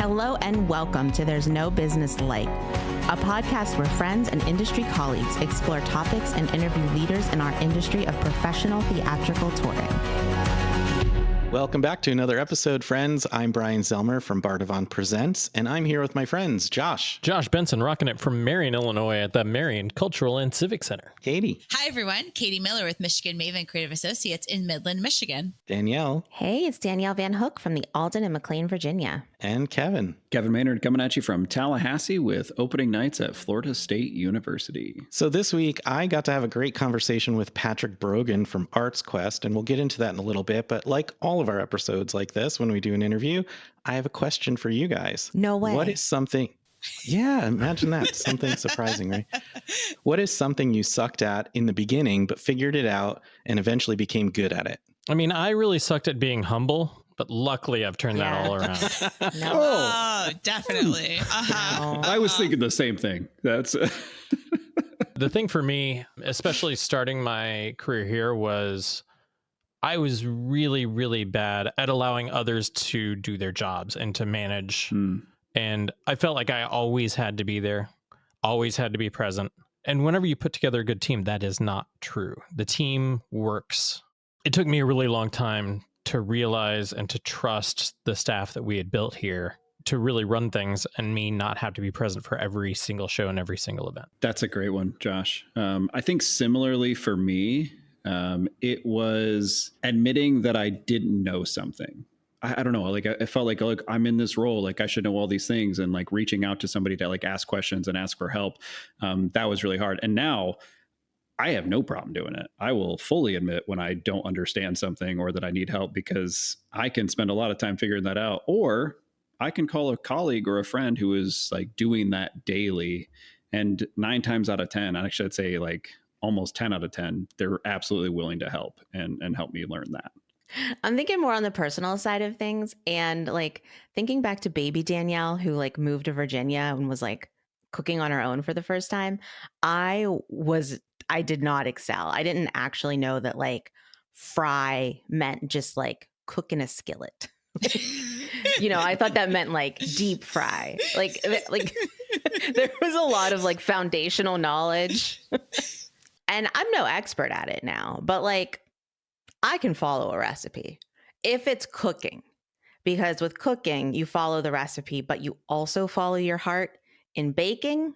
Hello and welcome to There's No Business Like, a podcast where friends and industry colleagues explore topics and interview leaders in our industry of professional theatrical touring. Welcome back to another episode, friends. I'm Brian Zelmer from Bardavon Presents, and I'm here with my friends, Josh Benson, rocking it from Marion, Illinois at the Marion Cultural and Civic Center. Katie. Hi, everyone. Katie Miller with Michigan Maven Creative Associates in Midland, Michigan. Danielle. Hey, it's Danielle Van Hook from the Alden and McLean, Virginia. And Kevin. Kevin Maynard coming at you from Tallahassee with opening nights at Florida State University. So this week, I got to have a great conversation with Patrick Brogan from Arts Quest, and we'll get into that in a little bit. But like all of our episodes like this, when we do an interview, I have a question for you guys. No way. What is something... Yeah, imagine that. Something surprising, right? What is something you sucked at in the beginning, but figured it out and eventually became good at it? I mean, I really sucked at being humble, but luckily I've turned that all around. No. Oh, definitely. Uh-huh. I was thinking the same thing. That's The thing for me, especially starting my career here, was I was really, really bad at allowing others to do their jobs and to manage. And I felt like I always had to be there, always had to be present. And whenever you put together a good team, that is not true. The team works. It took me a really long time to realize and to trust the staff that we had built here to really run things and me not have to be present for every single show and every single event. That's a great one, Josh. I think similarly for me, it was admitting that I didn't know something. I don't know, like I felt like, look, I'm in this role, like I should know all these things, and like reaching out to somebody to like ask questions and ask for help. That was really hard. And now I have no problem doing it. I will fully admit when I don't understand something or that I need help, because I can spend a lot of time figuring that out, or I can call a colleague or a friend who is like doing that daily. And 9 times out of 10, I should say like almost 10 out of 10, they're absolutely willing to help and help me learn that. I'm thinking more on the personal side of things, and like thinking back to baby Danielle, who like moved to Virginia and was like cooking on her own for the first time. I did not excel. I didn't actually know that like fry meant just like cook in a skillet. I thought that meant like deep fry. Like there was a lot of like foundational knowledge. And I'm no expert at it now, but like I can follow a recipe if it's cooking, because with cooking, you follow the recipe, but you also follow your heart. In baking,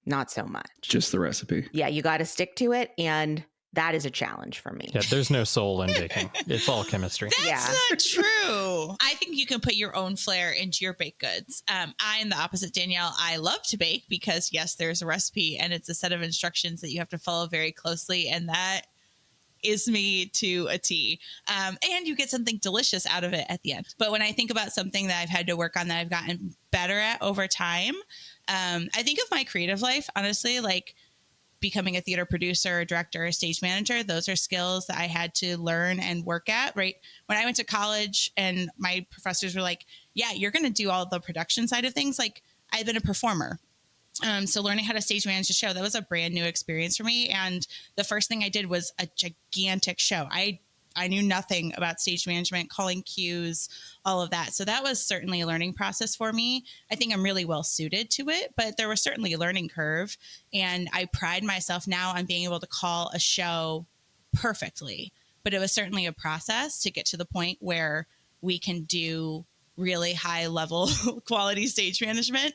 not so much. Just the recipe. Yeah, you got to stick to it. And that is a challenge for me. Yeah, there's no soul in baking. It's all chemistry. That's not true. I think you can put your own flair into your baked goods. I am the opposite, Danielle. I love to bake because, yes, there's a recipe and it's a set of instructions that you have to follow very closely. And that is me to a T. And you get something delicious out of it at the end. But when I think about something that I've had to work on that I've gotten better at over time, I think of my creative life, honestly, like becoming a theater producer, a director, a stage manager. Those are skills that I had to learn and work at, right? When I went to college and my professors were like, yeah, you're going to do all the production side of things. Like I've been a performer. So learning how to stage manage a show, that was a brand new experience for me. And the first thing I did was a gigantic show. I knew nothing about stage management, calling cues, all of that. So that was certainly a learning process for me. I think I'm really well suited to it, but there was certainly a learning curve. And I pride myself now on being able to call a show perfectly. But it was certainly a process to get to the point where we can do really high level quality stage management,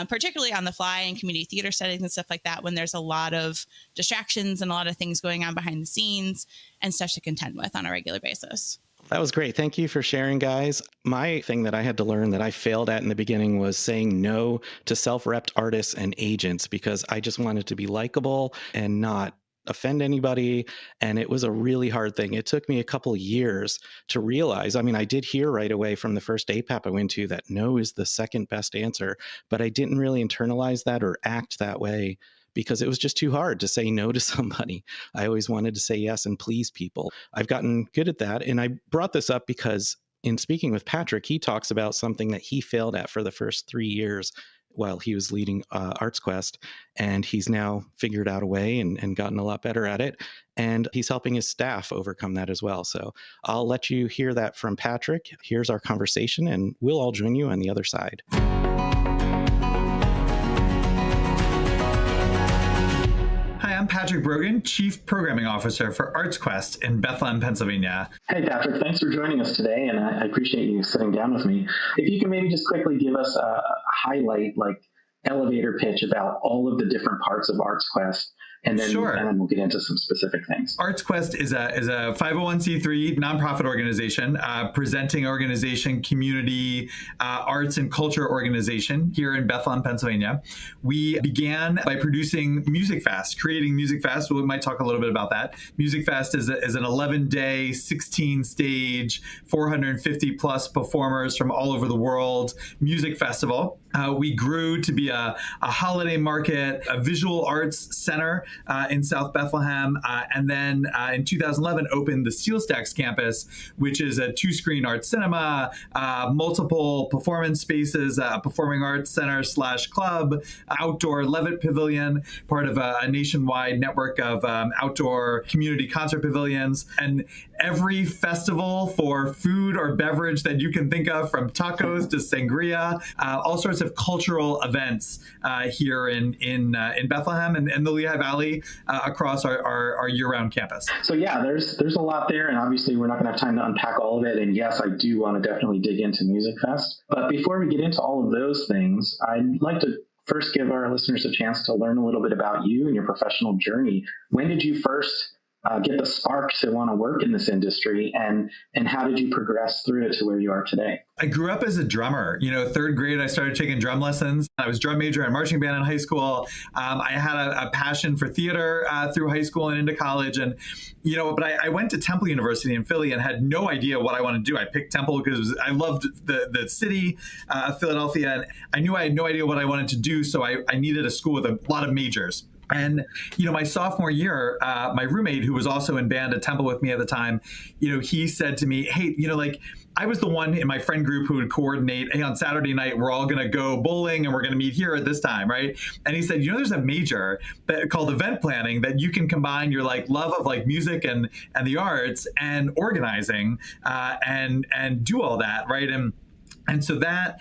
particularly on the fly in community theater settings and stuff like that, when there's a lot of distractions and a lot of things going on behind the scenes and stuff to contend with on a regular basis. That was great. Thank you for sharing, guys. My thing that I had to learn that I failed at in the beginning was saying no to self-repped artists and agents, because I just wanted to be likable and not offend anybody. And it was a really hard thing. It took me a couple of years to realize, I mean, I did hear right away from the first APAP I went to that no is the second best answer, but I didn't really internalize that or act that way because it was just too hard to say no to somebody. I always wanted to say yes and please people. I've gotten good at that. And I brought this up because in speaking with Patrick, he talks about something that he failed at for the first 3 years while he was leading Arts Quest, and he's now figured out a way and gotten a lot better at it. And he's helping his staff overcome that as well. So I'll let you hear that from Patrick. Here's our conversation, and we'll all join you on the other side. Hi, I'm Patrick Brogan, Chief Programming Officer for Arts Quest in Bethlehem, Pennsylvania. Hey, Patrick, thanks for joining us today, and I appreciate you sitting down with me. If you can maybe just quickly give us a highlight, like elevator pitch about all of the different parts of Arts Quest, and then, Sure. and then we'll get into some specific things. Arts Quest is a 501c3 nonprofit organization, presenting organization, community, arts and culture organization here in Bethlehem, Pennsylvania. We began by producing Music Fest, creating Music Fest. We might talk a little bit about that. Music Fest is an 11-day, 16-stage, 450 plus performers from all over the world music festival. We grew to be a holiday market, a visual arts center in South Bethlehem, and then in 2011 opened the Steel Stacks campus, which is a 2-screen art cinema, multiple performance spaces, performing arts center / club, outdoor Levitt Pavilion, part of a nationwide network of outdoor community concert pavilions, and every festival for food or beverage that you can think of, from tacos to sangria, all sorts of cultural events here in Bethlehem and the Lehigh Valley across our year-round campus. So yeah, there's a lot there, and obviously we're not going to have time to unpack all of it. And yes, I do want to definitely dig into Music Fest. But before we get into all of those things, I'd like to first give our listeners a chance to learn a little bit about you and your professional journey. When did you first get the spark to want to work in this industry, and how did you progress through it to where you are today? I grew up as a drummer. Third grade, I started taking drum lessons. I was drum major and marching band in high school. I had a passion for theater through high school and into college. And, but I went to Temple University in Philly and had no idea what I wanted to do. I picked Temple because I loved the city of Philadelphia, and I knew I had no idea what I wanted to do. So I needed a school with a lot of majors. And, my sophomore year, my roommate, who was also in band at Temple with me at the time, he said to me, hey, I was the one in my friend group who would coordinate, hey, on Saturday night, we're all going to go bowling and we're going to meet here at this time, right? And he said, there's a major called event planning that you can combine your love of music and the arts and organizing and do all that, right? And so that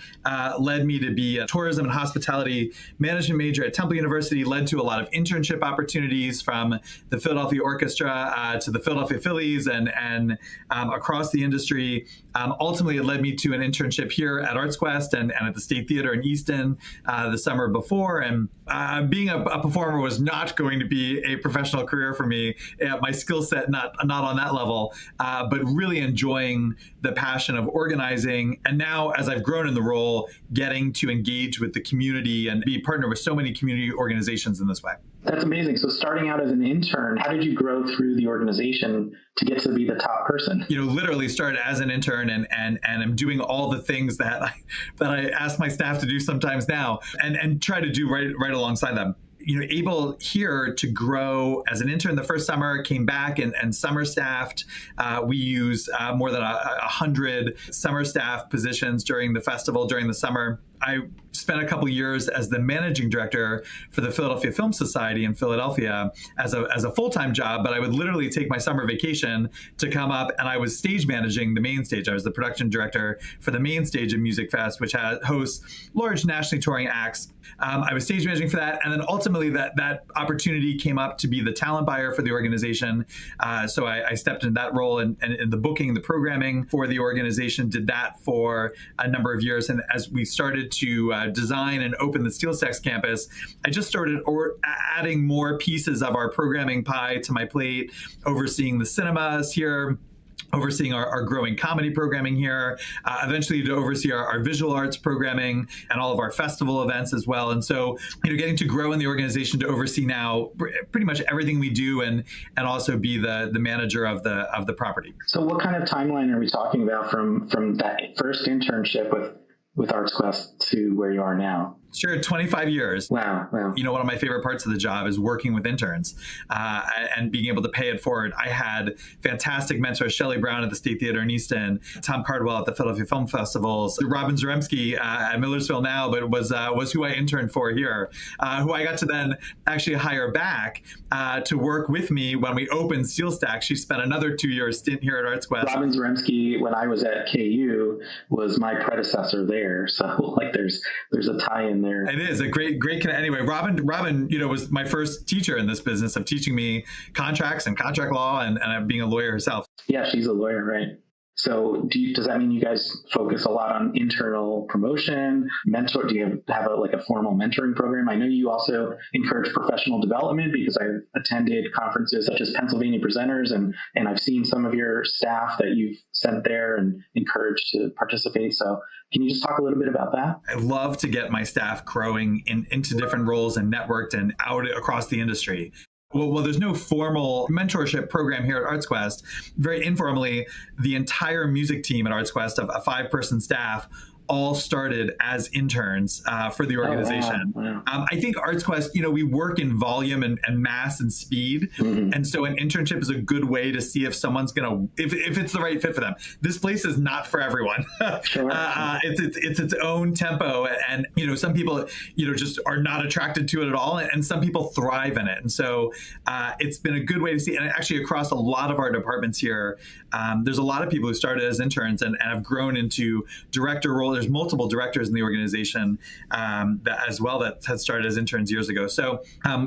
led me to be a tourism and hospitality management major at Temple University, led to a lot of internship opportunities from the Philadelphia Orchestra to the Philadelphia Phillies and across the industry. Ultimately, it led me to an internship here at Arts Quest and at the State Theater in Easton the summer before. And being a performer was not going to be a professional career for me. My skill set not on that level, but really enjoying the passion of organizing. And now, as I've grown in the role, getting to engage with the community and be partnered with so many community organizations in this way. That's amazing. So starting out as an intern, how did you grow through the organization to get to be the top person? Literally started as an intern and I'm doing all the things that I ask my staff to do sometimes now and try to do right alongside them. Able here to grow as an intern the first summer, came back and summer staffed. We use more than 100 summer staff positions during the festival during the summer. I spent a couple years as the managing director for the Philadelphia Film Society in Philadelphia as a full-time job, but I would literally take my summer vacation to come up, and I was stage managing the main stage. I was the production director for the main stage of Music Fest, which hosts large nationally touring acts. I was stage managing for that, and then ultimately that opportunity came up to be the talent buyer for the organization. So I stepped into that role and the booking, the programming for the organization, did that for a number of years. And as we started to design and open the Steel Stacks campus, I just started adding more pieces of our programming pie to my plate, overseeing the cinemas here, overseeing our growing comedy programming here, eventually to oversee our visual arts programming and all of our festival events as well. And so, getting to grow in the organization to oversee now pretty much everything we do and also be the manager of the property. So what kind of timeline are we talking about from that first internship with Arts Quest to where you are now? Sure, 25 years. Wow. You know, one of my favorite parts of the job is working with interns and being able to pay it forward. I had fantastic mentors, Shelley Brown at the State Theater in Easton, Tom Cardwell at the Philadelphia Film Festivals, Robin Zaremski at Millersville now, but was who I interned for here, who I got to then actually hire back to work with me when we opened Steel Stack. She spent another 2-year stint here at ArtsQuest. Robin Zaremski, when I was at KU, was my predecessor there. So like there's a tie in there. It is a great anyway. Robin, you know, was my first teacher in this business of teaching me contracts and contract law and being a lawyer herself. Yeah, she's a lawyer, right? So does that mean you guys focus a lot on internal promotion, mentor? Do you have a formal mentoring program? I know you also encourage professional development because I've attended conferences such as Pennsylvania Presenters and I've seen some of your staff that you've sent there and encouraged to participate. So can you just talk a little bit about that? I love to get my staff growing into different roles and networked and out across the industry. Well, there's no formal mentorship program here at ArtsQuest. Very informally, the entire music team at ArtsQuest of a 5-person staff all started as interns for the organization. Wow. I think ArtsQuest, you know, we work in volume and mass and speed. Mm-hmm. And so an internship is a good way to see if someone's going to, if it's the right fit for them. This place is not for everyone. Sure. It's its own tempo. And, you know, some people, you know, just are not attracted to it at all. And some people thrive in it. And so it's been a good way to see. And actually across a lot of our departments here, there's a lot of people who started as interns and have grown into director roles. There's multiple directors in the organization that had started as interns years ago. So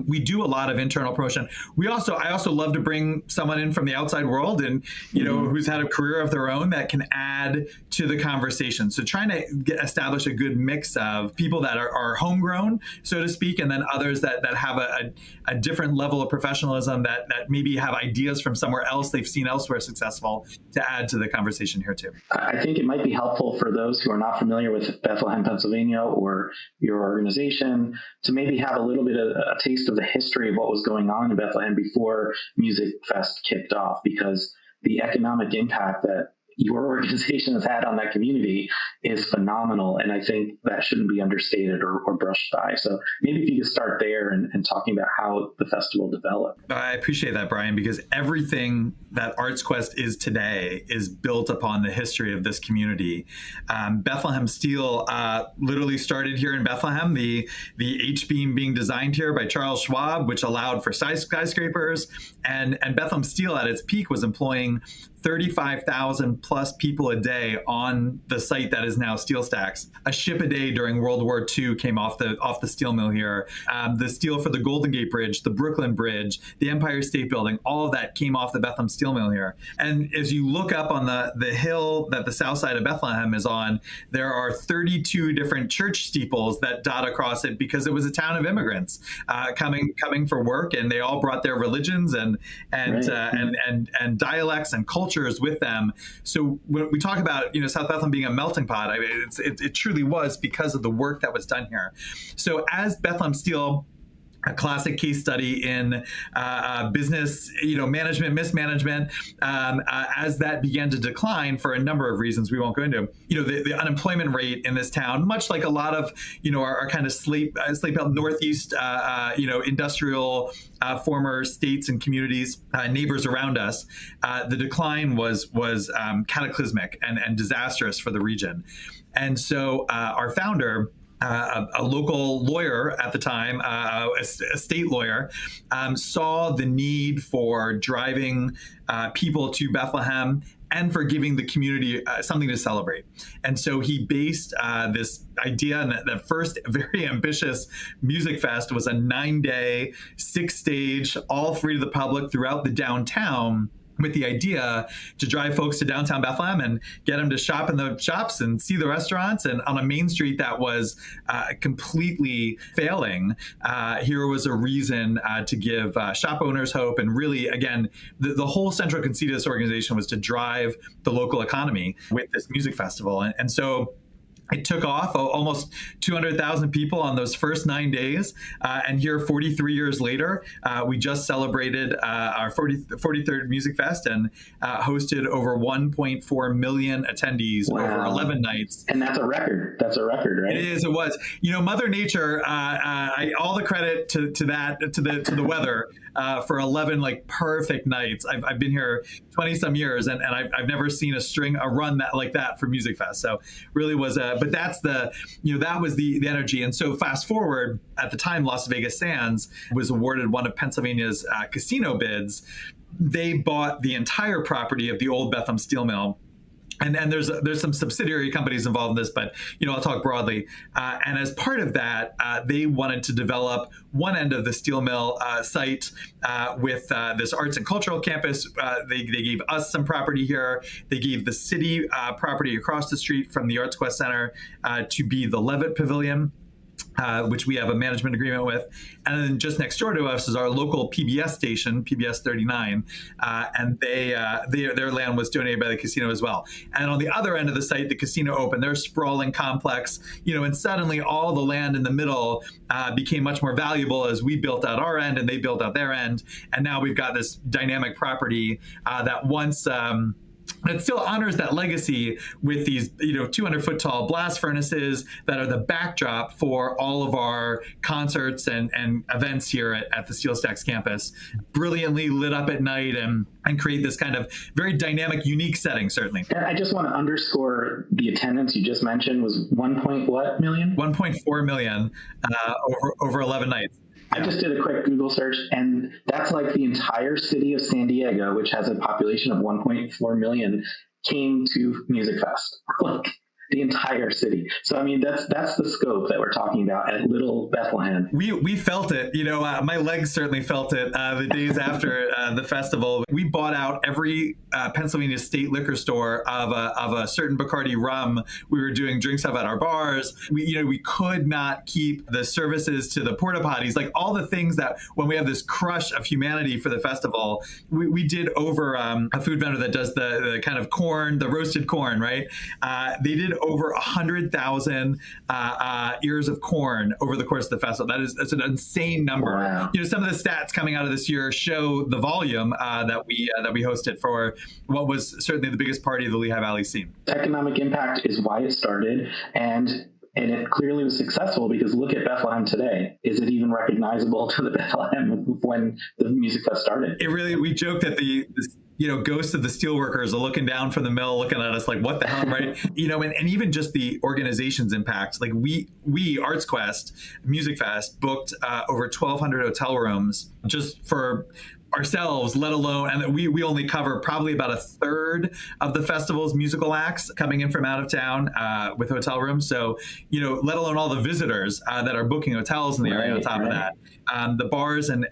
we do a lot of internal promotion. I also love to bring someone in from the outside world and, you know, who's had a career of their own that can add to the conversation. So trying to establish a good mix of people that are homegrown, so to speak, and then others that have a different level of professionalism that maybe have ideas from somewhere else they've seen elsewhere successful to add to the conversation here too. I think it might be helpful for those who are not familiar with Bethlehem, Pennsylvania, or your organization to maybe have a little bit of a taste of the history of what was going on in Bethlehem before Music Fest kicked off, because the economic impact that your organization has had on that community is phenomenal. And I think that shouldn't be understated or brushed by. So maybe if you could start there and talking about how the festival developed. I appreciate that, Brian, because everything that ArtsQuest is today is built upon the history of this community. Bethlehem Steel literally started here in Bethlehem, the H-beam being designed here by Charles Schwab, which allowed for skyscrapers. And Bethlehem Steel at its peak was employing 35,000 plus people a day on the site that is now Steel Stacks. A ship a day during World War II came off the steel mill here. The steel for the Golden Gate Bridge, the Brooklyn Bridge, the Empire State Building, all of that came off the Bethlehem steel mill here. And as you look up on the hill that the south side of Bethlehem is on, there are 32 different church steeples that dot across it because it was a town of immigrants coming for work, and they all brought their religions and dialects and cultures with them. So when we talk about, you know, South Bethlehem being a melting pot, I mean, it truly was because of the work that was done here. So as Bethlehem Steel, a classic case study in business, you know, management, mismanagement, as that began to decline for a number of reasons we won't go into. You know, the unemployment rate in this town, much like a lot of, you know, our kind of slate belt Northeast, you know, industrial former states and communities, neighbors around us, the decline was cataclysmic and disastrous for the region. And so our founder, a local lawyer at the time, a state lawyer, saw the need for driving people to Bethlehem and for giving the community something to celebrate. And so he based this idea, and the first very ambitious music fest was a 9-day, 6-stage, all free to the public throughout the downtown, with the idea to drive folks to downtown Bethlehem and get them to shop in the shops and see the restaurants. And on a main street that was completely failing, here was a reason to give shop owners hope. And really, again, the whole central conceit of this organization was to drive the local economy with this music festival. And so it took off, almost 200,000 people on those first 9 days. And here, 43 years later, we just celebrated our 43rd Music Fest and hosted over 1.4 million attendees over 11 nights. And that's a record. That's a record, right? It is. It was. Mother Nature. All the credit to the weather for 11 like perfect nights. I've been here 20 some years, and I've never seen a run like that for Music Fest. So really was but that's that was the energy. And so fast forward, at the time, Las Vegas Sands was awarded one of Pennsylvania's casino bids. They bought the entire property of the old Bethlehem Steel Mill. And there's some subsidiary companies involved in this, but I'll talk broadly. And as part of that, they wanted to develop one end of the steel mill site with this arts and cultural campus. They gave us some property here. They gave the city property across the street from the Arts Quest Center to be the Levitt Pavilion, which we have a management agreement with. And then just next door to us is our local PBS station, PBS 39, and their land was donated by the casino as well. And on the other end of the site, the casino opened their sprawling complex, and suddenly all the land in the middle became much more valuable as we built out our end and they built out their end. And now we've got this dynamic property that once... it still honors that legacy with these, 200-foot tall blast furnaces that are the backdrop for all of our concerts and events here at the Steel Stacks campus. Brilliantly lit up at night and create this kind of very dynamic, unique setting, certainly. And I just want to underscore the attendance you just mentioned was 1.4 million over 11 nights. I just did a quick Google search, and that's like the entire city of San Diego, which has a population of 1.4 million, came to Music Fest. Like the entire city. So, I mean, that's the scope that we're talking about at Little Bethlehem. We felt it. My legs certainly felt it the days after the festival. We bought out every Pennsylvania state liquor store of a certain Bacardi rum. We were doing drinks up at our bars. We could not keep the services to the porta potties, like all the things that when we have this crush of humanity for the festival, we did over a food vendor that does the kind of corn, the roasted corn, right? They did over 100,000 ears of corn over the course of the festival. That's an insane number. Wow. Some of the stats coming out of this year show the volume that we hosted for what was certainly the biggest party of the Lehigh Valley scene. Economic impact is why it started, and it clearly was successful because look at Bethlehem today. Is it even recognizable to the Bethlehem when the Music Fest started? We joked that the ghosts of the steelworkers are looking down from the mill, looking at us like, what the hell, right? And even just the organization's impact. Like we Arts Quest Music Fest booked over 1,200 hotel rooms just for ourselves, let alone, and we only cover probably about a third of the festival's musical acts coming in from out of town with hotel rooms. So, let alone all the visitors that are booking hotels in the area on top of that. The bars and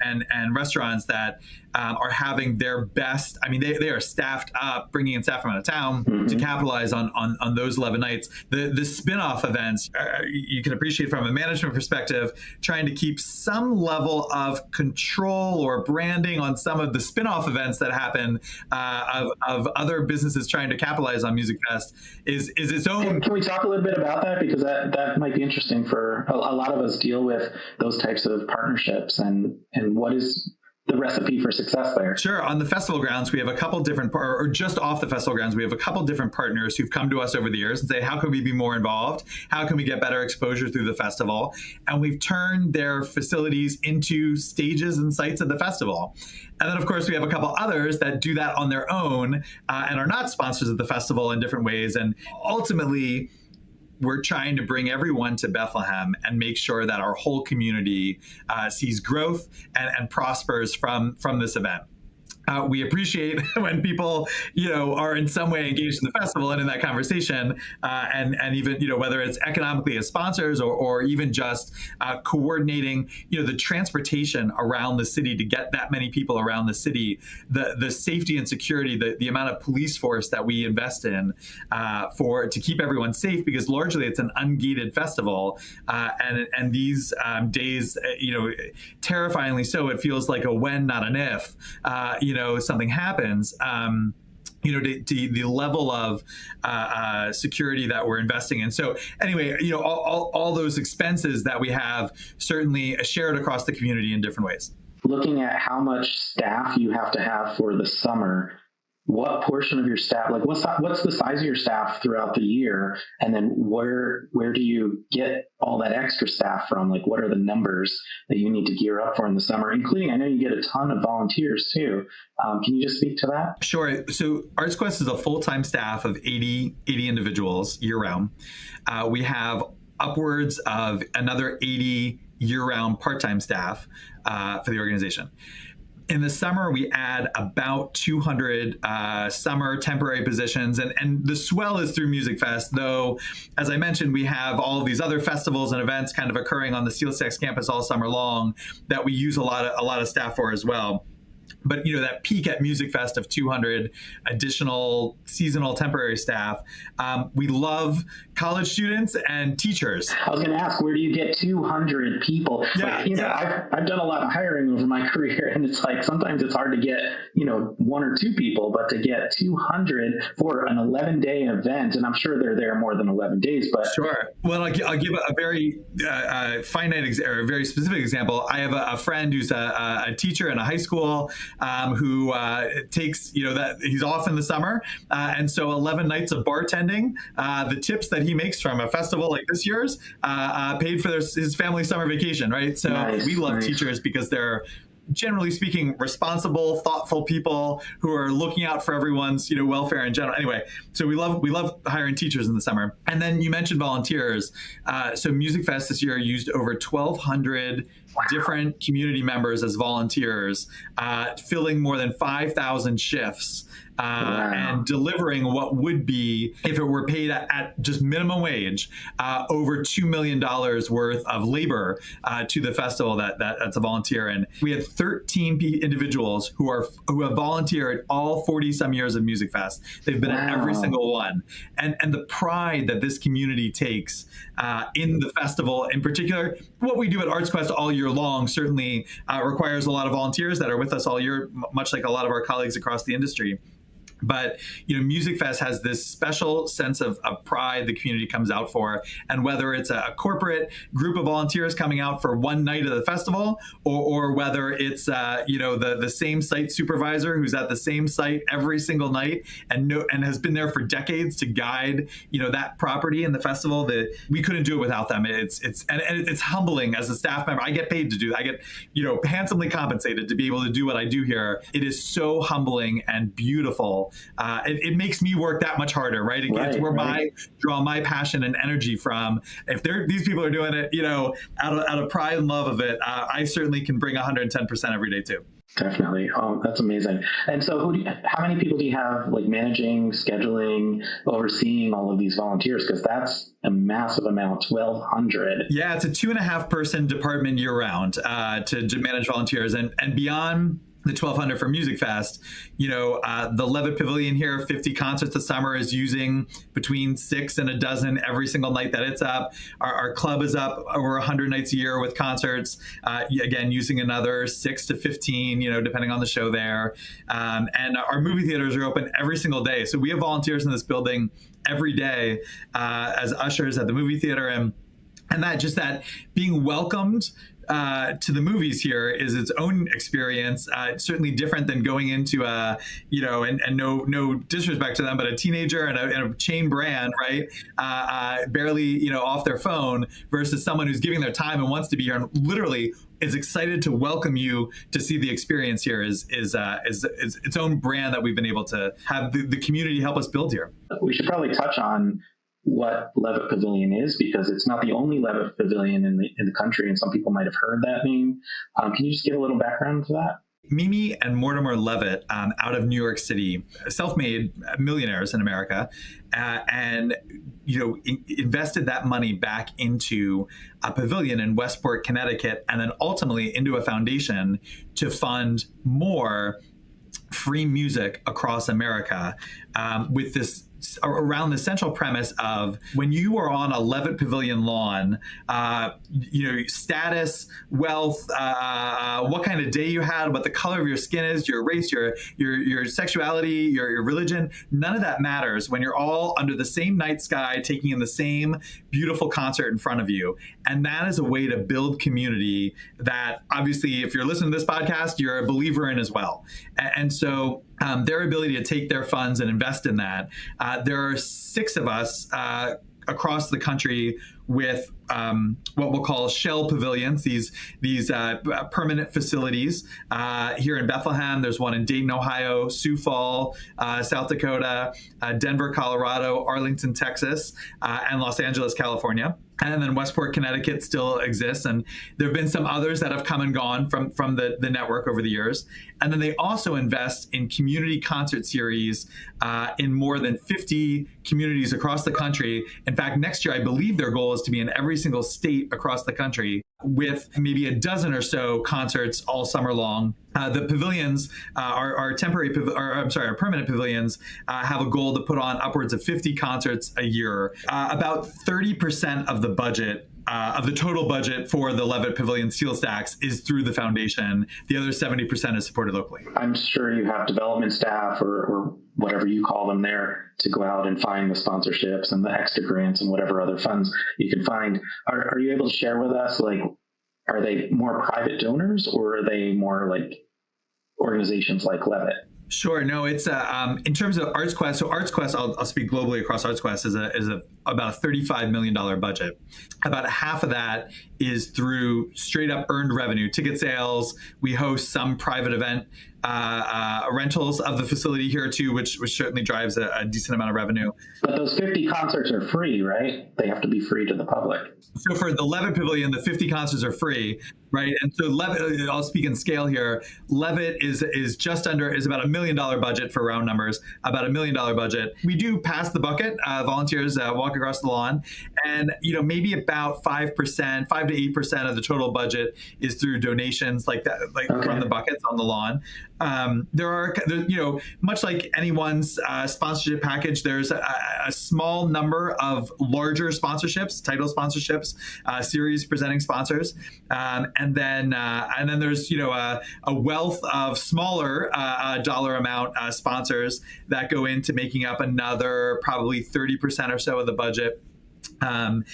restaurants that are having their best. I mean, they are staffed up, bringing in staff from out of town to capitalize on those 11 nights. The spin-off events, you can appreciate from a management perspective, trying to keep some level of control or branding on some of the spin-off events that happen of other businesses trying to capitalize on Music Fest is its own. Can we talk a little bit about that? Because that might be interesting for a lot of us deal with those types of partnerships and what is the recipe for success there? Sure. On the festival grounds, we have a couple different, or just off the festival grounds, we have a couple different partners who've come to us over the years and say, how can we be more involved? How can we get better exposure through the festival? And we've turned their facilities into stages and sites of the festival. And then, of course, we have a couple others that do that on their own and are not sponsors of the festival in different ways. And ultimately, we're trying to bring everyone to Bethlehem and make sure that our whole community sees growth and prospers from this event. We appreciate when people, are in some way engaged in the festival and in that conversation, and even, whether it's economically as sponsors or even just coordinating, the transportation around the city to get that many people around the city, the safety and security, the amount of police force that we invest in to keep everyone safe, because largely it's an ungated festival, and these days, terrifyingly so, it feels like a when, not an if. Something happens. to the level of security that we're investing in. So anyway, all those expenses that we have certainly shared across the community in different ways. Looking at how much staff you have to have for the summer, what portion of your staff, like what's the size of your staff throughout the year? And then where do you get all that extra staff from? Like, what are the numbers that you need to gear up for in the summer, including, I know you get a ton of volunteers too. Can you just speak to that? Sure. So Arts Quest is a full-time staff of 80 individuals year round. We have upwards of another 80 year-round part-time staff for the organization. In the summer, we add about 200 summer temporary positions, and the swell is through Music Fest, though, as I mentioned, we have all of these other festivals and events kind of occurring on the Steel Stacks campus all summer long that we use a lot of staff for as well. But that peak at Music Fest of 200 additional seasonal temporary staff, we love college students and teachers. I was going to ask, where do you get 200 people? Yeah, I've done a lot of hiring over my career, and it's like sometimes it's hard to get one or two people, but to get 200 for an 11-day event, and I'm sure they're there more than 11 days. But sure. Well, I'll give a very finite or a very specific example. I have a friend who's a teacher in a high school. Who takes, that he's off in the summer. And so 11 nights of bartending, the tips that he makes from a festival like this year's paid for his family summer vacation, right? So we love teachers because they're, generally speaking, responsible, thoughtful people who are looking out for everyone's, welfare in general. Anyway, so we love hiring teachers in the summer. And then you mentioned volunteers. So Music Fest this year used over 1,200 different community members as volunteers, filling more than 5,000 shifts. And delivering what would be, if it were paid at just minimum wage, over $2 million worth of labor to the festival that's a volunteer. And we had 13 individuals who have volunteered all 40 some years of Music Fest. They've been at every single one. And the pride that this community takes in the festival, in particular, what we do at Arts Quest all year long certainly requires a lot of volunteers that are with us all year, much like a lot of our colleagues across the industry. But, Music Fest has this special sense of pride the community comes out for. And whether it's a corporate group of volunteers coming out for one night of the festival, or whether it's, the same site supervisor who's at the same site every single night and has been there for decades to guide, that property and the festival, that we couldn't do it without them. It's humbling as a staff member. I get paid to do that. I get, handsomely compensated to be able to do what I do here. It is so humbling and beautiful. It makes me work that much harder, right? It's where I draw my passion and energy from. If these people are doing it, out of pride and love of it, I certainly can bring 110% every day too. Definitely. Oh, that's amazing. And so how many people do you have managing, scheduling, overseeing all of these volunteers? Because that's a massive amount, 1,200. Yeah, it's a 2.5 person department year round to manage volunteers, and beyond the 1,200 for Music Fest, the Levitt Pavilion here, 50 concerts this summer, is using between 6 and a dozen every single night that it's up. Our club is up over 100 nights a year with concerts, again, using another 6 to 15, depending on the show there. And our movie theaters are open every single day. So we have volunteers in this building every day as ushers at the movie theater. And that being welcomed to the movies here is its own experience. It's certainly different than going into and no disrespect to them, but a teenager and a chain brand, right? Barely, off their phone, versus someone who's giving their time and wants to be here and literally is excited to welcome you to see the experience here is its own brand that we've been able to have the community help us build here. We should probably touch on what Levitt Pavilion is, because it's not the only Levitt Pavilion in the country, and some people might have heard that name. Can you just give a little background to that? Mimi and Mortimer Levitt, out of New York City, self-made millionaires in America, and invested that money back into a pavilion in Westport, Connecticut, and then ultimately into a foundation to fund more free music across America, with this around the central premise of when you are on a Levitt Pavilion lawn, status, wealth, what kind of day you had, what the color of your skin is, your race, your sexuality, your religion, none of that matters when you're all under the same night sky, taking in the same beautiful concert in front of you. And that is a way to build community that obviously, if you're listening to this podcast, you're a believer in as well. And so their ability to take their funds and invest in that. There are 6 of us across the country with what we'll call shell pavilions, these permanent facilities. Here in Bethlehem, there's one in Dayton, Ohio, Sioux Falls, South Dakota, Denver, Colorado, Arlington, Texas, and Los Angeles, California. And then Westport, Connecticut still exists. And there have been some others that have come and gone from the network over the years. And then they also invest in community concert series in more than 50 communities across the country. In fact, next year, I believe their goal is to be in every single state across the country with maybe a dozen or so concerts all summer long. The pavilions, our permanent pavilions, have a goal to put on upwards of 50 concerts a year. About 30% of the budget, of the total budget for the Levitt Pavilion Steel Stacks is through the foundation. The other 70% is supported locally. I'm sure you have development staff or whatever you call them there to go out and find the sponsorships and the extra grants and whatever other funds you can find. Are you able to share with us, like, are they more private donors or are they more like organizations like Levitt? Sure. No, it's in terms of ArtsQuest. So ArtsQuest, I'll speak globally across ArtsQuest, is about a $35 million budget. About half of that is through straight up earned revenue, ticket sales. We host some private event rentals of the facility here too, which certainly drives a decent amount of revenue. But those 50 concerts are free, right? They have to be free to the public. So for the Levitt Pavilion, the 50 concerts are free, right? And so Levitt, I'll speak in scale here. Levitt is about $1 million budget for round numbers, about $1 million budget. We do pass the bucket. Volunteers walk across the lawn, and maybe about 5%, 5 to 8% of the total budget is through donations like that, from the buckets on the lawn. There are, much like anyone's sponsorship package, there's a small number of larger sponsorships, title sponsorships, series presenting sponsors, and then there's a wealth of smaller dollar amount sponsors that go into making up another probably 30% or so of the budget. And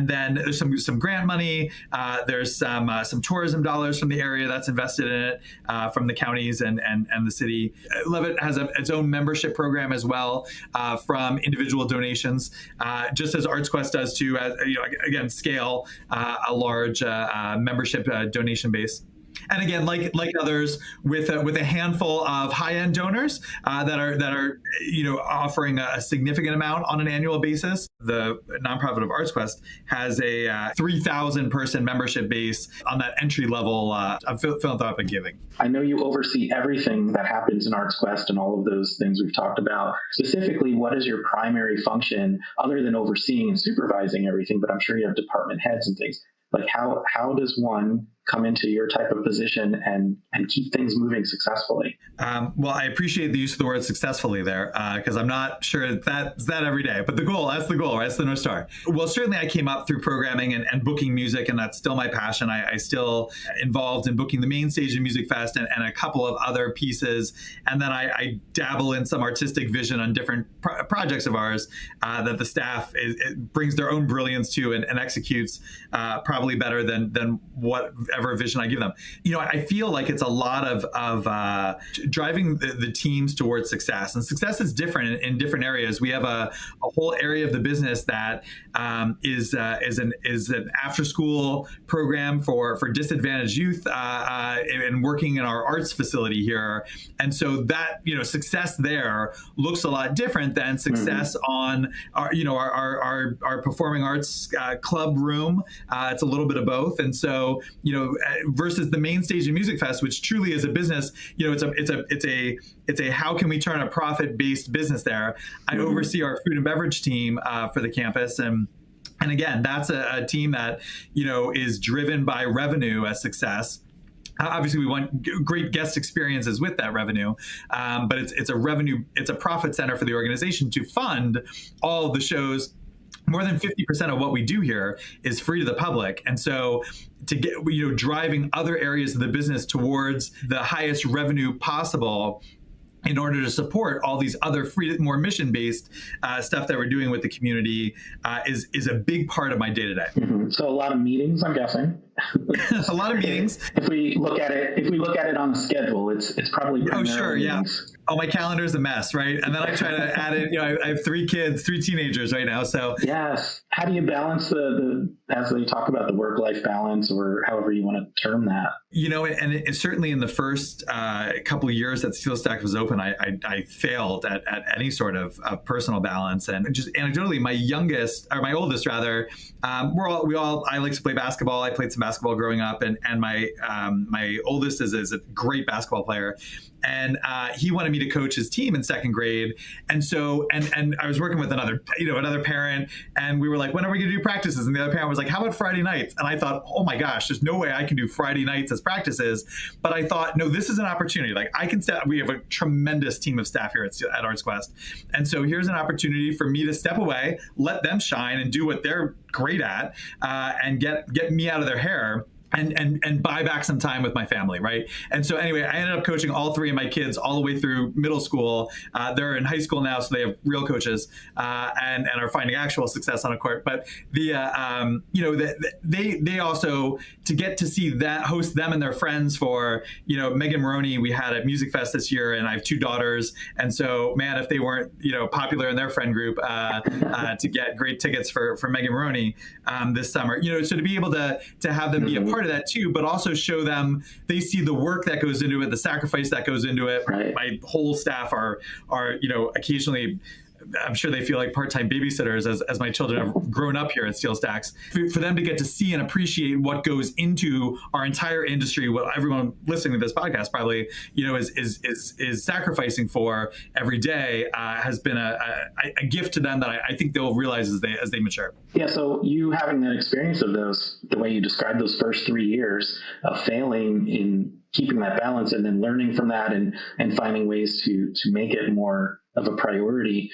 then there's some grant money. There's some tourism dollars from the area that's invested in it, from the counties and the city. Levitt has its own membership program as well, from individual donations, just as ArtsQuest does too. Again, scale a large membership donation base. And again, like others, with a handful of high-end donors that are offering a significant amount on an annual basis. The nonprofit of ArtsQuest has a 3,000 person membership base on that entry level of philanthropic giving. I know you oversee everything that happens in ArtsQuest and all of those things we've talked about. Specifically, what is your primary function other than overseeing and supervising everything? But I'm sure you have department heads and things. Like how does one come into your type of position and keep things moving successfully? Well, I appreciate the use of the word successfully there, because I'm not sure that's that every day. But that's the goal, right? That's the North Star. Well, certainly I came up through programming and booking music, and that's still my passion. I still involved in booking the main stage of Music Fest and a couple of other pieces. And then I dabble in some artistic vision on different projects of ours that the staff brings their own brilliance to and executes probably better than whatever vision I give them. I feel like it's a lot of driving the teams towards success, and success is different in different areas. We have a whole area of the business that is an after school program for disadvantaged youth and working in our arts facility here, and so that success there looks a lot different than success on our performing arts club room. It's a little bit of both, and so versus the main stage of Music Fest, which truly is a business. It's a how can we turn a profit-based business there. I oversee our food and beverage team for the campus, and again, that's a team that is driven by revenue as success. Obviously, we want great guest experiences with that revenue, but it's a profit center for the organization to fund all of the shows. More than 50% of what we do here is free to the public. And so to get, driving other areas of the business towards the highest revenue possible in order to support all these other free, more mission-based stuff that we're doing with the community is a big part of my day-to-day. Mm-hmm. So a lot of meetings, I'm guessing. A lot of meetings. If we look at it on a schedule, it's probably primarily sure, yeah. meetings. Oh, my calendar's a mess, right? And then I try to add in, I have 3 kids, 3 teenagers right now. So yes, how do you balance the as they talk about the work-life balance, or however you want to term that? And it certainly in the first couple of years that SteelStack was open, I failed at any sort of personal balance. And just anecdotally, my oldest rather, I like to play basketball. I played some basketball growing up, and my oldest is a great basketball player. And he wanted me to coach his team in 2nd grade. And so, and I was working with another parent, and we were like, when are we going to do practices? And the other parent was like, how about Friday nights? And I thought, oh my gosh, there's no way I can do Friday nights as practices. But I thought, no, this is an opportunity. Like we have a tremendous team of staff here at Arts Quest. And so here's an opportunity for me to step away, let them shine and do what they're great at, and get me out of their hair. And buy back some time with my family, right? And so anyway, I ended up coaching all 3 of my kids all the way through middle school. They're in high school now, so they have real coaches and are finding actual success on a court. But they also, to get to see that, host them and their friends for, Megan Maroney we had at Music Fest this year, and I have 2 daughters. And so, man, if they weren't, popular in their friend group, to get great tickets for Megan Maroney this summer, so to be able to have them be a part of that too, but also show them, they see the work that goes into it, the sacrifice that goes into it. Right. My whole staff are occasionally, I'm sure they feel like part-time babysitters as my children have grown up here at SteelStacks. For them to get to see and appreciate what goes into our entire industry, what everyone listening to this podcast probably, is sacrificing for every day, has been a gift to them that I think they'll realize as they mature. Yeah, so you having that experience of those, the way you described those first 3 years of failing in keeping that balance and then learning from that and finding ways to make it more of a priority,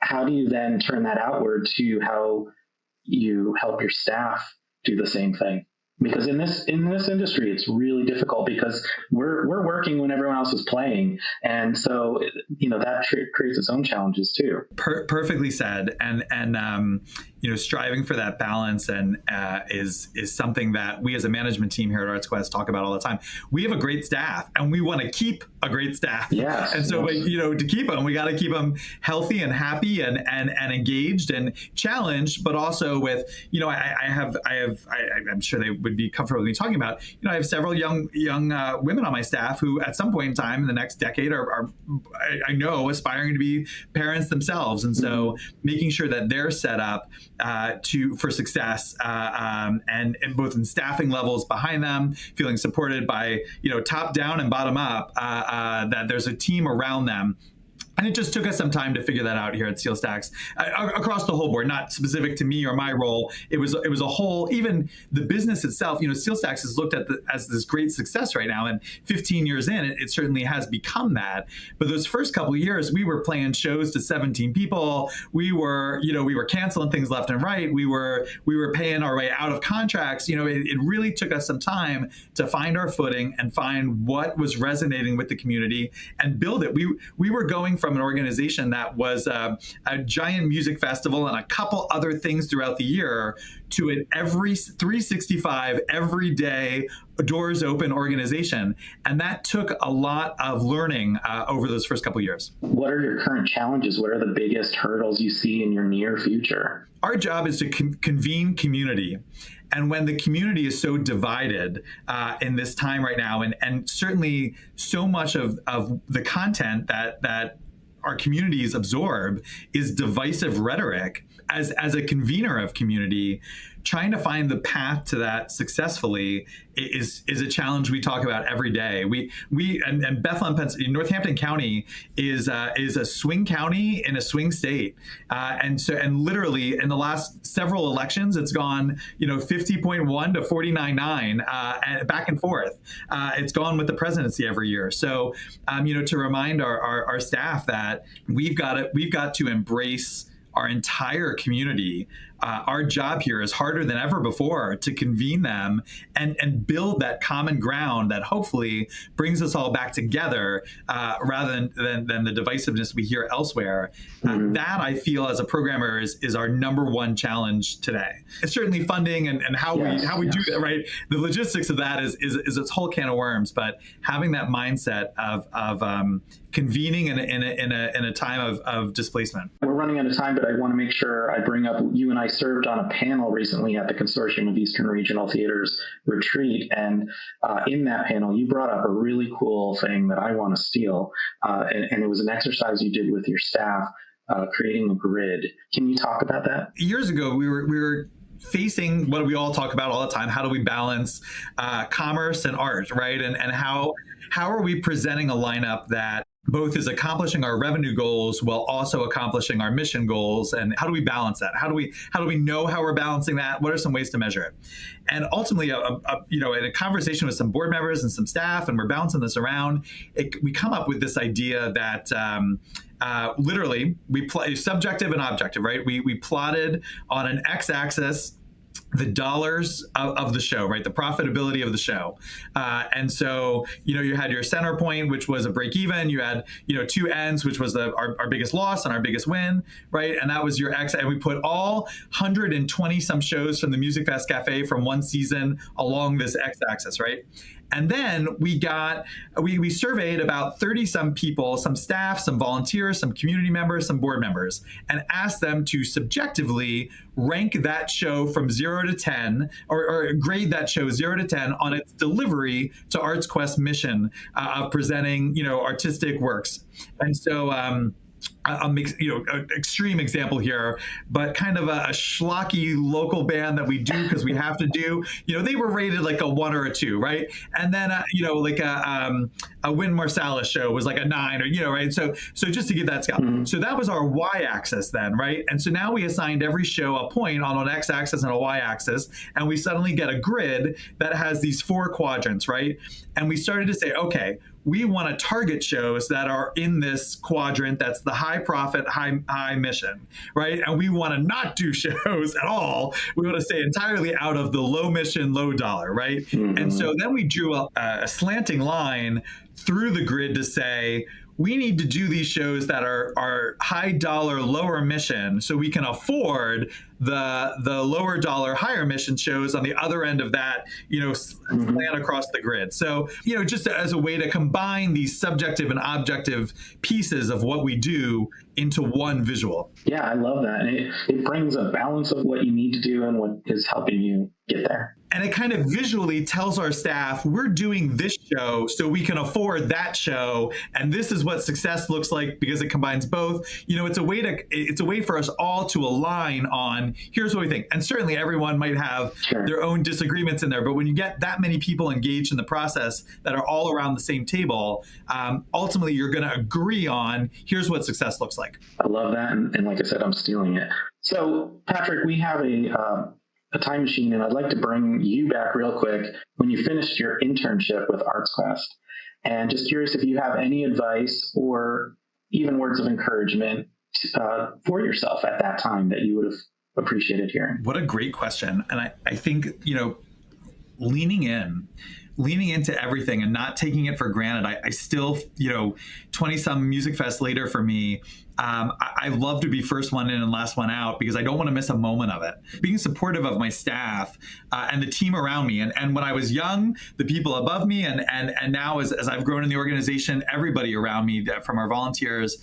how do you then turn that outward to how you help your staff do the same thing? Because in this industry, it's really difficult because we're working when everyone else is playing, and so that creates its own challenges too. Perfectly said, and striving for that balance and is something that we as a management team here at Arts Quest talk about all the time. We have a great staff, and we want to keep a great staff. Yes. And so, to keep them, we got to keep them healthy and happy and engaged and challenged, but also with I'm sure they would be comfortable with me talking about. I have several young women on my staff who, at some point in time in the next decade, are I know aspiring to be parents themselves, and so making sure that they're set up for success, and both in staffing levels behind them, feeling supported by top down and bottom up, that there's a team around them. And it just took us some time to figure that out here at SteelStacks across the whole board, not specific to me or my role. It was a whole, even the business itself. SteelStacks is looked at as this great success right now, and 15 years in, it certainly has become that. But those first couple of years, we were playing shows to 17 people. We were canceling things left and right. We were paying our way out of contracts. It really took us some time to find our footing and find what was resonating with the community and build it. We were going from an organization that was a giant music festival and a couple other things throughout the year to an every 365, every day, doors open organization. And that took a lot of learning over those first couple of years. What are your current challenges? What are the biggest hurdles you see in your near future? Our job is to convene community. And when the community is so divided in this time right now, and certainly so much of the content that our communities absorb is divisive rhetoric, as a convener of community, trying to find the path to that successfully is a challenge we talk about every day. And Bethlehem, Pennsylvania, Northampton County is a swing county in a swing state, and literally in the last several elections, it's gone 50.1 to 49.9, and back and forth. It's gone with the presidency every year. So to remind our staff that we've got to embrace our entire community. Our job here is harder than ever before to convene them and build that common ground that hopefully brings us all back together, rather than the divisiveness we hear elsewhere. That, I feel, as a programmer, is our number one challenge today. It's certainly funding and how we do that, right? The logistics of that is its whole can of worms. But having that mindset of convening in a time of displacement. We're running out of time, but I want to make sure I bring up, you and I served on a panel recently at the Consortium of Eastern Regional Theaters retreat. And in that panel, you brought up a really cool thing that I want to steal. And it was an exercise you did with your staff, creating a grid. Can you talk about that? Years ago, we were facing what we all talk about all the time. How do we balance commerce and art, right? And how are we presenting a lineup that both is accomplishing our revenue goals while also accomplishing our mission goals? And how do we balance that? How do we know how we're balancing that? What are some ways to measure it? And ultimately, in a conversation with some board members and some staff, and we're balancing this around, we come up with this idea that literally we play subjective and objective, right? We plotted on an x-axis the dollars of the show, right? The profitability of the show. And so, you had your center point, which was a break even. You had, two ends, which was our biggest loss and our biggest win, right? And that was your X. And we put all 120 some shows from the Music Fest Cafe from one season along this X axis, right? And then we surveyed about 30 some people, some staff, some volunteers, some community members, some board members, and asked them to subjectively rank that show from 0 to 10, or grade that show 0 to 10 on its delivery to ArtsQuest's mission of presenting, artistic works. And so, I'll make an extreme example here, but kind of a schlocky local band that we do because we have to do. They were rated like a 1 or a 2, right? And then like a Wynton Marsalis show was like a 9, or right. So just to give that scale, so that was our y-axis then, right? And so now we assigned every show a point on an x-axis and a y-axis, and we suddenly get a grid that has these 4 quadrants, right? And we started to say, okay, we want to target shows that are in this quadrant that's the high profit, high mission, right? And we want to not do shows at all. We want to stay entirely out of the low mission, low dollar, right? And so then we drew a slanting line through the grid to say, we need to do these shows that are high dollar, lower mission, so we can afford the lower dollar, higher mission shows on the other end of that, slant across the grid. So, just as a way to combine these subjective and objective pieces of what we do into one visual. Yeah, I love that. And it brings a balance of what you need to do and what is helping you get there. And it kind of visually tells our staff, we're doing this show so we can afford that show. And this is what success looks like because it combines both. It's a way for us all to align on, here's what we think. And certainly everyone might have their own disagreements in there. But when you get that many people engaged in the process that are all around the same table, ultimately you're going to agree on, here's what success looks like. I love that. And like I said, I'm stealing it. So Patrick, we have a time machine, and I'd like to bring you back real quick when you finished your internship with ArtsQuest. And just curious if you have any advice or even words of encouragement for yourself at that time that you would have appreciated hearing. What a great question. And I think, leaning into everything and not taking it for granted. I still, 20 some Music Fest later for me, I love to be first one in and last one out because I don't want to miss a moment of it. Being supportive of my staff and the team around me. And when I was young, the people above me, and now as I've grown in the organization, everybody around me, from our volunteers,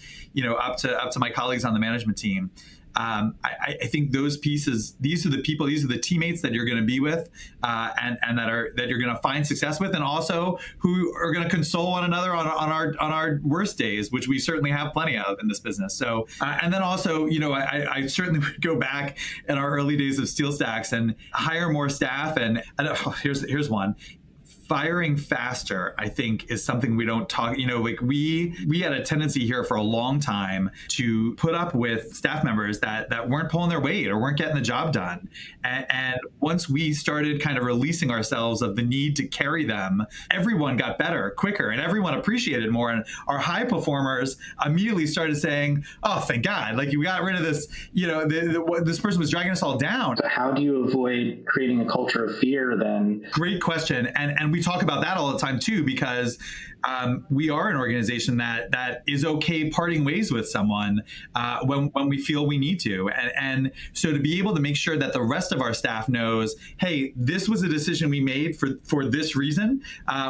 up to my colleagues on the management team. I think those pieces, these are the people, these are the teammates that you're going to be with, and that you're going to find success with, and also who are going to console one another on our worst days, which we certainly have plenty of in this business. So, and then also, I certainly would go back in our early days of Steel Stacks and hire more staff. And here's one. Firing faster, I think, is something we don't talk, like we had a tendency here for a long time to put up with staff members that weren't pulling their weight or weren't getting the job done. And once we started kind of releasing ourselves of the need to carry them, everyone got better, quicker, and everyone appreciated more. And our high performers immediately started saying, oh, thank God, like we got rid of this, this person was dragging us all down. So how do you avoid creating a culture of fear then? Great question. And we talk about that all the time too, because we are an organization that is okay parting ways with someone when we feel we need to. And so to be able to make sure that the rest of our staff knows, hey, this was a decision we made for this reason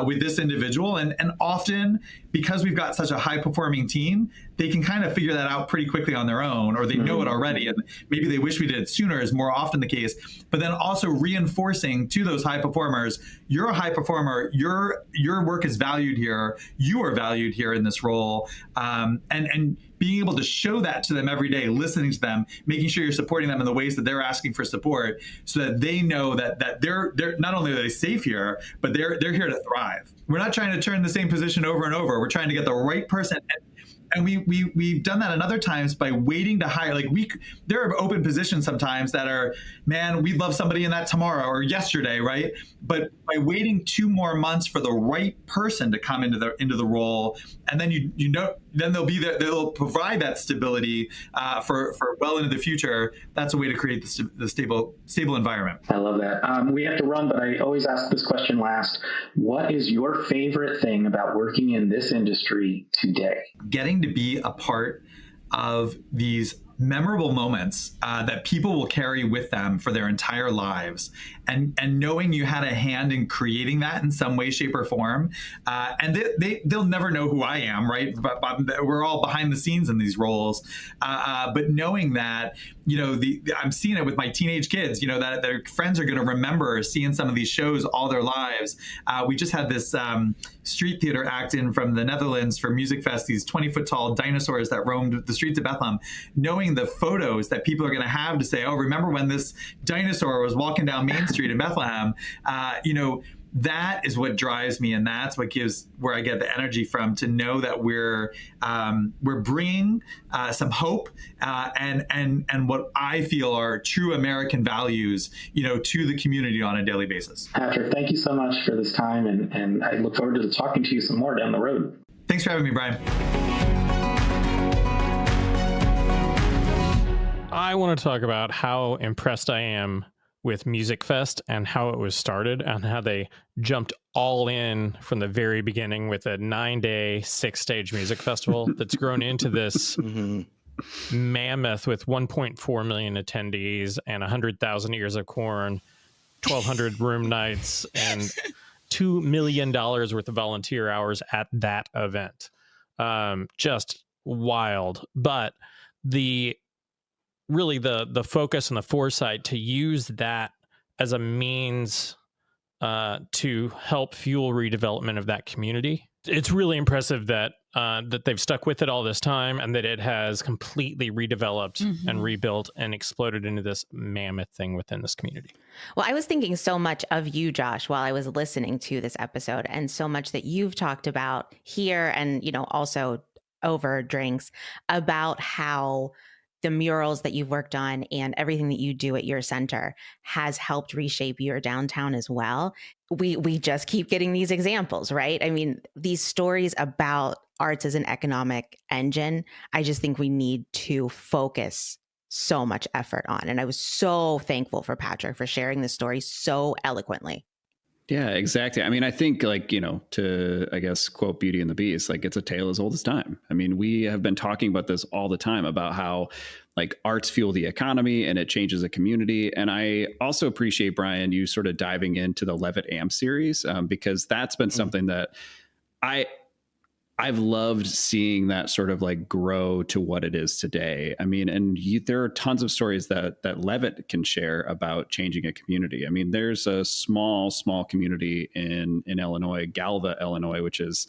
with this individual. And often, because we've got such a high performing team, they can kind of figure that out pretty quickly on their own, or they know it already. And maybe they wish we did it sooner is more often the case. But then also reinforcing to those high performers, you're a high performer, your work is valued here, you are valued here in this role. And being able to show that to them every day, listening to them, making sure you're supporting them in the ways that they're asking for support, so that they know that they're not only are they safe here, but they're here to thrive. We're not trying to turn the same position over and over. We're trying to get the right person. And we've done that in other times by waiting to hire. Like there are open positions sometimes that are, man, we'd love somebody in that tomorrow or yesterday, right? But by waiting 2 more months for the right person to come into the role, and then then they'll be there. They'll provide that stability for well into the future. That's a way to create the stable environment. I love that. We have to run, but I always ask this question last. What is your favorite thing about working in this industry today? Getting to be a part of these memorable moments that people will carry with them for their entire lives, and knowing you had a hand in creating that in some way, shape, or form. And they'll never know who I am, right? But we're all behind the scenes in these roles. But knowing that, I'm seeing it with my teenage kids, that their friends are going to remember seeing some of these shows all their lives. We just had this street theater act in from the Netherlands for Music Fest, these 20-foot tall dinosaurs that roamed the streets of Bethlehem. Knowing the photos that people are going to have to say, oh, remember when this dinosaur was walking down Main Street in Bethlehem? That is what drives me, and that's what gives where I get the energy from, to know that we're bringing some hope and what I feel are true American values, to the community on a daily basis. Patrick, thank you so much for this time, and I look forward to talking to you some more down the road. Thanks for having me, Brian. I want to talk about how impressed I am with Music Fest and how it was started, and how they jumped all in from the very beginning with a 9-day, 6-stage music festival that's grown into this mammoth with 1.4 million attendees and 100,000 ears of corn, 1,200 room nights, and $2 million worth of volunteer hours at that event. Just wild. But the focus and the foresight to use that as a means to help fuel redevelopment of that community. It's really impressive that they've stuck with it all this time, and that it has completely redeveloped and rebuilt and exploded into this mammoth thing within this community. Well, I was thinking so much of you, Josh, while I was listening to this episode, and so much that you've talked about here and, also over drinks, about how the murals that you've worked on and everything that you do at your center has helped reshape your downtown as well. We just keep getting these examples, right? I mean, these stories about arts as an economic engine, I just think we need to focus so much effort on. And I was so thankful for Patrick for sharing this story so eloquently. Yeah, exactly. I mean, I think to, I guess, quote Beauty and the Beast, it's a tale as old as time. I mean, we have been talking about this all the time about how arts fuel the economy and it changes a community. And I also appreciate, Brian, you sort of diving into the Levitt Amp series, because that's been something that I've loved seeing that sort of like grow to what it is today. I mean, and there are tons of stories that Levitt can share about changing a community. I mean, there's a small community in Illinois, Galva, Illinois, which is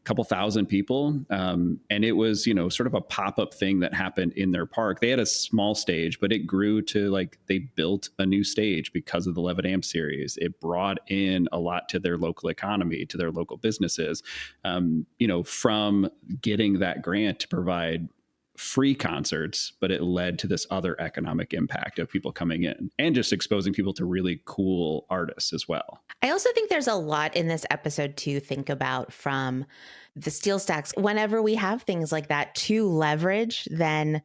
couple thousand people. And it was, sort of a pop-up thing that happened in their park. They had a small stage, but it grew to like, they built a new stage because of the Levitt Amp series. It brought in a lot to their local economy, to their local businesses, from getting that grant to provide free concerts, but it led to this other economic impact of people coming in and just exposing people to really cool artists as well. I also think there's a lot in this episode to think about from the steel stacks. Whenever we have things like that to leverage, then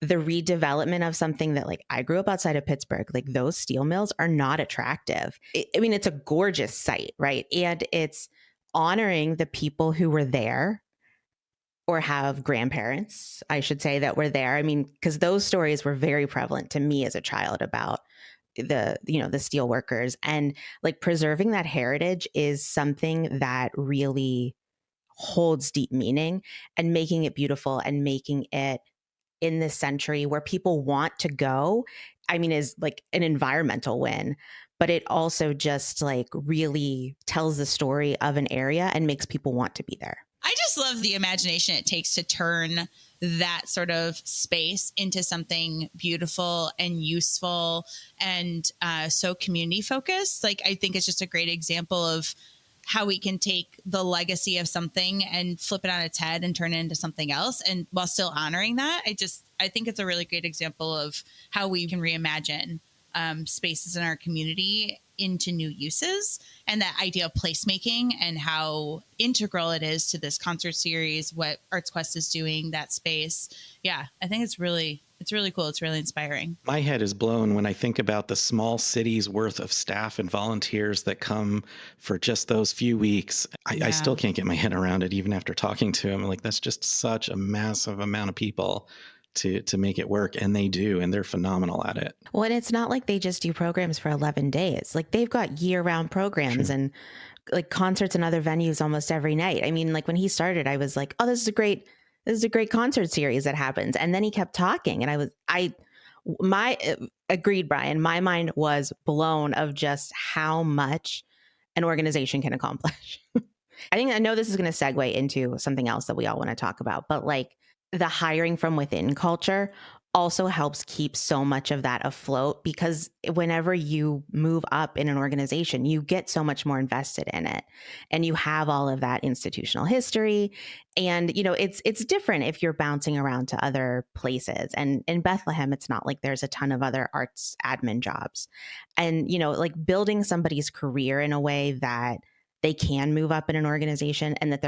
the redevelopment of something that, like, I grew up outside of Pittsburgh, like those steel mills are not attractive. I mean, it's a gorgeous site, right? And it's honoring the people who were there or have grandparents, I should say, that were there. I mean, because those stories were very prevalent to me as a child about the steel workers, and like preserving that heritage is something that really holds deep meaning, and making it beautiful and making it in this century where people want to go, I mean, is like an environmental win, but it also just like really tells the story of an area and makes people want to be there. I just love the imagination it takes to turn that sort of space into something beautiful and useful and so community focused. Like, I think it's just a great example of how we can take the legacy of something and flip it on its head and turn it into something else, and while still honoring that. I think it's a really great example of how we can reimagine spaces in our community into new uses, and that idea of placemaking and how integral it is to this concert series, what Arts Quest is doing, that space. Yeah, I think it's really cool. It's really inspiring. My head is blown when I think about the small city's worth of staff and volunteers that come for just those few weeks. I still can't get my head around it, even after talking to them. Like, that's just such a massive amount of people to make it work, and they do, and they're phenomenal at it. Well, and it's not like they just do programs for 11 days. Like, they've got year-round programs and like concerts and other venues almost every night. I mean, like when he started, I was like, oh, this is a great concert series that happens. And then he kept talking, and agreed, Brian, my mind was blown of just how much an organization can accomplish. I know this is going to segue into something else that we all want to talk about, but like, the hiring from within culture also helps keep so much of that afloat, because whenever you move up in an organization, you get so much more invested in it, and you have all of that institutional history. And, it's different if you're bouncing around to other places. And in Bethlehem, it's not like there's a ton of other arts admin jobs. And, like building somebody's career in a way that they can move up in an organization, and that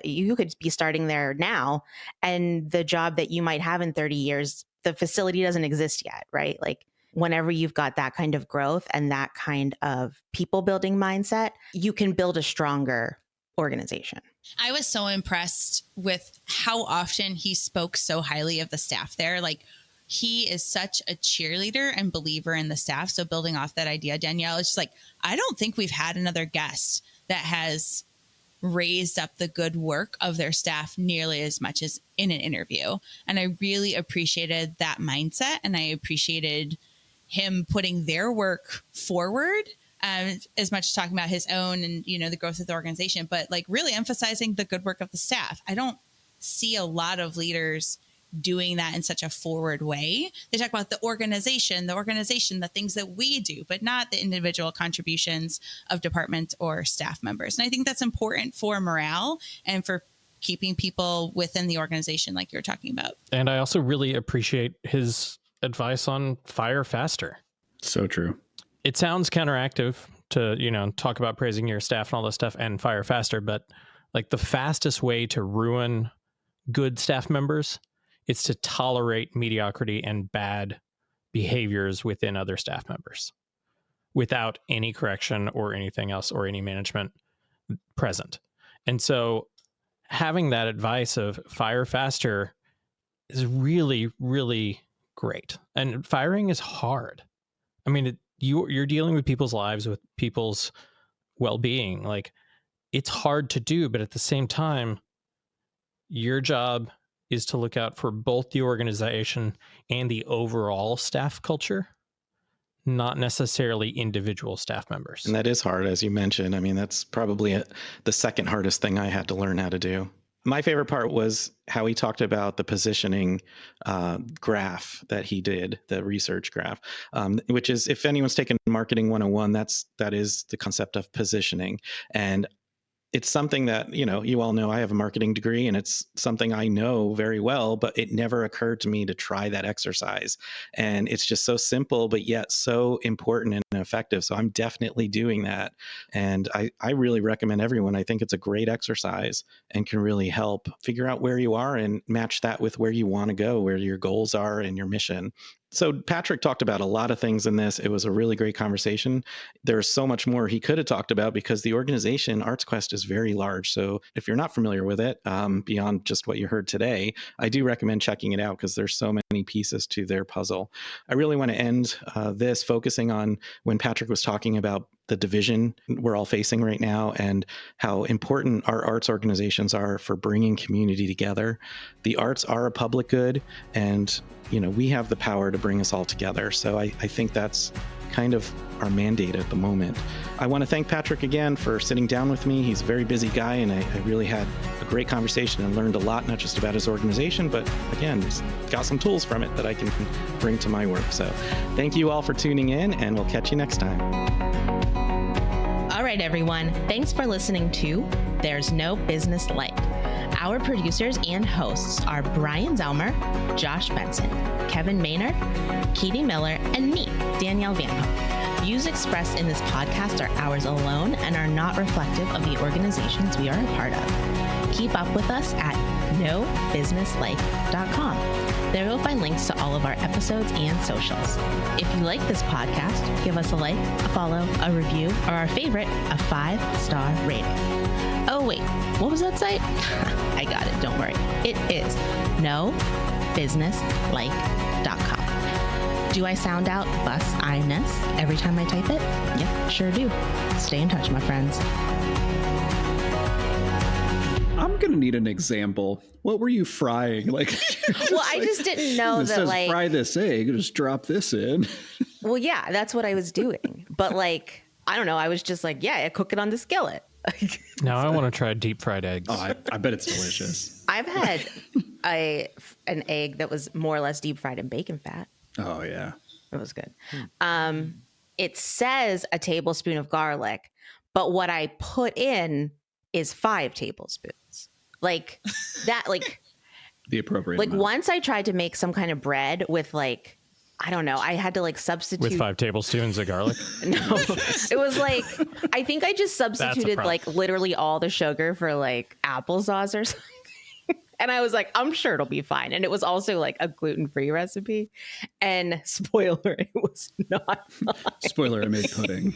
you could be starting there now, and the job that you might have in 30 years, the facility doesn't exist yet, right? Like, whenever you've got that kind of growth and that kind of people building mindset, you can build a stronger organization. I was so impressed with how often he spoke so highly of the staff there. Like, he is such a cheerleader and believer in the staff. So building off that idea, Danielle, it's just like, I don't think we've had another guest that has raised up the good work of their staff nearly as much as in an interview. And I really appreciated that mindset, and I appreciated him putting their work forward, as much as talking about his own and, the growth of the organization, but like really emphasizing the good work of the staff. I don't see a lot of leaders doing that in such a forward way. They talk about the organization, the things that we do, but not the individual contributions of departments or staff members. And I think that's important for morale and for keeping people within the organization, like you're talking about. And I also really appreciate his advice on fire faster. So true. It sounds counteractive to, talk about praising your staff and all this stuff and fire faster, but like the fastest way to ruin good staff members, it's to tolerate mediocrity and bad behaviors within other staff members without any correction or anything else or any management present. And so having that advice of fire faster is really, really great. And firing is hard. I mean, you're dealing with people's lives, with people's well-being. Like, it's hard to do, but at the same time, your job is to look out for both the organization and the overall staff culture, not necessarily individual staff members. And that is hard, as you mentioned. I mean, that's probably the second hardest thing I had to learn how to do. My favorite part was how he talked about the positioning graph that he did, the research graph, which is, if anyone's taken Marketing 101, that is the concept of positioning. And it's something that, you all know I have a marketing degree, and it's something I know very well, but it never occurred to me to try that exercise. And it's just so simple, but yet so important and effective. So I'm definitely doing that. And I really recommend everyone. I think it's a great exercise and can really help figure out where you are and match that with where you want to go, where your goals are and your mission. So Patrick talked about a lot of things in this. It was a really great conversation. There's so much more he could have talked about because the organization ArtsQuest is very large. So if you're not familiar with it, beyond just what you heard today, I do recommend checking it out because there's so many pieces to their puzzle. I really want to end this focusing on when Patrick was talking about the division we're all facing right now and how important our arts organizations are for bringing community together. The arts are a public good, and we have the power to bring us all together. So I think that's kind of our mandate at the moment. I want to thank Patrick again for sitting down with me. He's a very busy guy, and I really had a great conversation and learned a lot, not just about his organization, but again, just got some tools from it that I can bring to my work. So thank you all for tuning in, and we'll catch you next time. All right, everyone. Thanks for listening to There's No Business Like. Our producers and hosts are Brian Zelmer, Josh Benson, Kevin Maynard, Katie Miller, and me, Danielle Van Hook. Views expressed in this podcast are ours alone and are not reflective of the organizations we are a part of. Keep up with us at nobusinesslike.com. There you'll find links to all of our episodes and socials. If you like this podcast, give us a like, a follow, a review, or our favorite, a 5-star rating. Oh, wait, what was that site? I got it, don't worry. It is nobusinesslike.com. Do I sound out bus-I-ness every time I type it? Yep, sure do. Stay in touch, my friends. I'm gonna need an example. What were you frying? Well, I just didn't know it that, says like, fry this egg, just drop this in. Well, yeah, that's what I was doing. But like, I don't know. I was just like, yeah, I cook it on the skillet. Now I want to try deep fried eggs. Oh, I bet it's delicious. I've had an egg that was more or less deep fried in bacon fat. Oh yeah, it was good. It says a tablespoon of garlic, but what I put in is 5 tablespoons. Like that, like the appropriate. Like amount. once I tried to make some kind of bread with like, I don't know. I had to like substitute with 5 tablespoons of garlic. No, it was like, I think I just substituted like literally all the sugar for like applesauce or something. And I was like, I'm sure it'll be fine. And it was also like a gluten-free recipe. And spoiler, it was not fine. Spoiler, I made pudding.